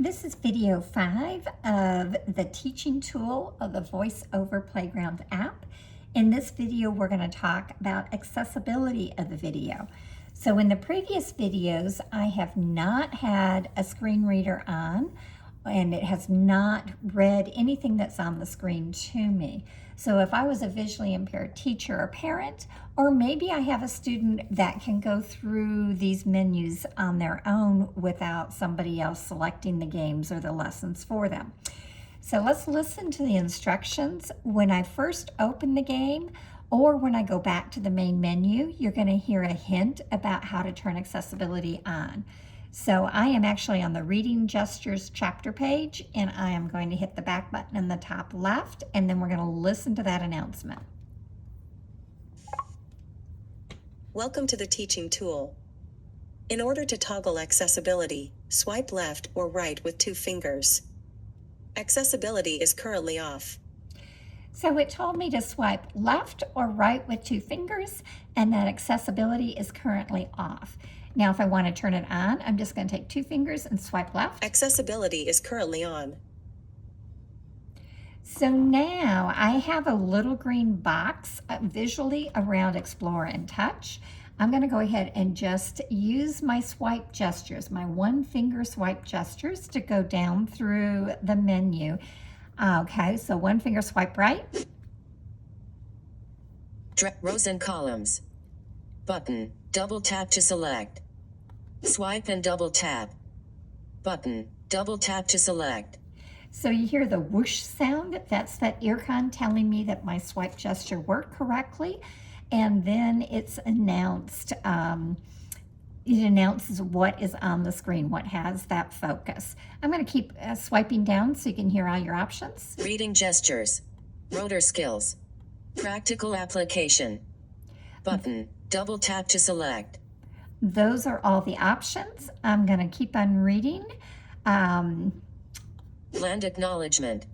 This is video 5 of the teaching tool of the VoiceOver Playground app. In this video, we're going to talk about accessibility of the video. So in the previous videos, I have not had a screen reader on, and it has not read anything that's on the screen to me. So if I was a visually impaired teacher or parent, or maybe I have a student that can go through these menus on their own without somebody else selecting the games or the lessons for them. So let's listen to the instructions. When I first open the game, or when I go back to the main menu, you're going to hear a hint about how to turn accessibility on. So I am actually on the Reading Gestures chapter page, and I am going to hit the back button in the top left, and then we're going to listen to that announcement. Welcome to the teaching tool. In order to toggle accessibility, swipe left or right with 2 fingers. Accessibility is currently off. So it told me to swipe left or right with 2 fingers, and that accessibility is currently off. Now, if I want to turn it on, I'm just going to take 2 fingers and swipe left. Accessibility is currently on. So now I have a little green box visually around Explore and Touch. I'm going to go ahead and just use my swipe gestures, my 1-finger swipe gestures to go down through the menu. Okay, so 1 finger swipe right. Rows and columns. Button. Double tap to select. Swipe and double tap. Button. Double tap to select. So you hear the whoosh sound. That's that earcon telling me that my swipe gesture worked correctly. And then it's announced, it announces what is on the screen, what has that focus. I'm going to keep swiping down so you can hear all your options. Reading gestures. Rotor skills. Practical application. Button. Double tap to select. Those are all the options. I'm going to keep on reading. Land acknowledgement.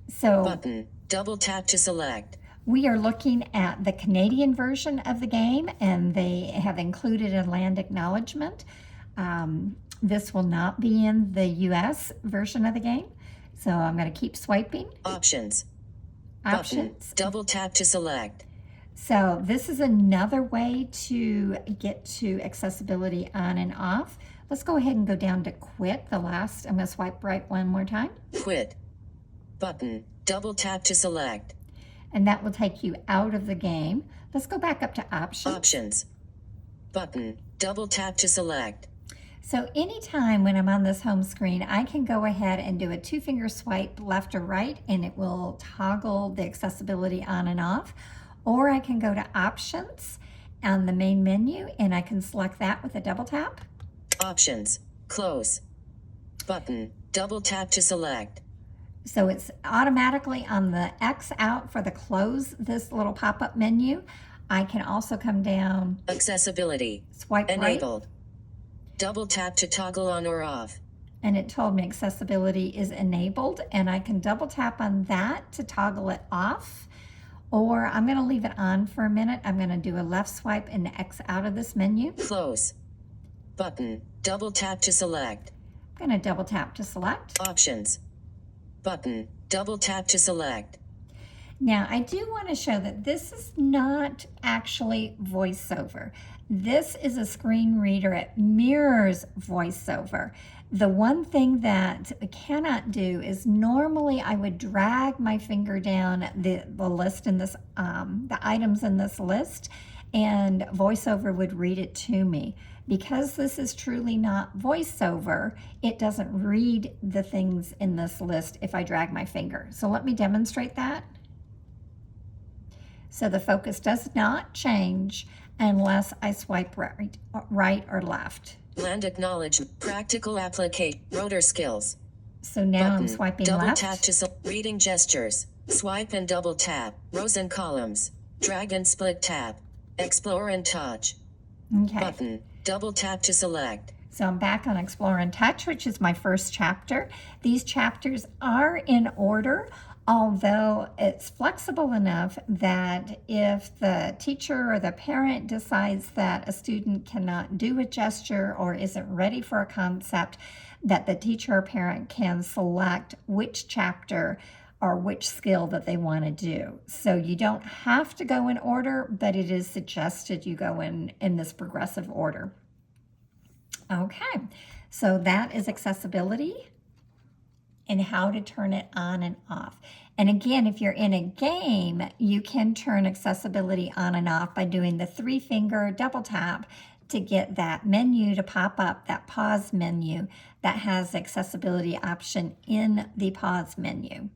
So Button. Double tap to select. we are looking at the Canadian version of the game, and they have included a land acknowledgement. This will not be in the US version of the game. So I'm going to keep swiping. Options. Options. Button. Double tap to select. So this is another way to get to accessibility on and off. Let's go ahead and go down to quit. I'm going to swipe right one more time. Quit. Button. Double tap to select. And that will take you out of the game. Let's go back up to options. Options. Button. Double tap to select. So anytime when I'm on this home screen, I can go ahead and do a 2-finger swipe left or right, and it will toggle the accessibility on and off. Or I can go to options on the main menu, and I can select that with a double tap. Options. Close. Button. Double tap to select. So it's automatically on the X out for the close this little pop-up menu. I can also come down, Accessibility. swipe right, Enabled. Double tap to toggle on or off. and it told me accessibility is enabled, and I can double tap on that to toggle it off. Or I'm going to leave it on for a minute. I'm going to do a left swipe and X out of this menu. Close. Button. Double tap to select. I'm going to double tap to select. Options. Button. Double tap to select. Now, I do want to show that this is not actually VoiceOver. This is a screen reader. It mirrors VoiceOver. The one thing that I cannot do is normally I would drag my finger down the list in this, the items in this list, and VoiceOver would read it to me. Because this is truly not VoiceOver, it doesn't read the things in this list if I drag my finger. So let me demonstrate that. So the focus does not change unless I swipe right or left. Land acknowledgement. Practical application. Rotor skills. So now Button. I'm swiping double left. tap to reading gestures. Swipe and double tap. Rows and columns. Drag and split tap. Explore and touch. Okay. Button. Double tap to select. So I'm back on Explore and Touch, which is my first chapter. These chapters are in order, although it's flexible enough that if the teacher or the parent decides that a student cannot do a gesture or isn't ready for a concept, that the teacher or parent can select which chapter or which skill that they want to do. So you don't have to go in order, but it is suggested you go in this progressive order. Okay, so that is accessibility and how to turn it on and off. And again, if you're in a game, you can turn accessibility on and off by doing the 3-finger double tap to get that menu to pop up, that pause menu that has the accessibility option in the pause menu.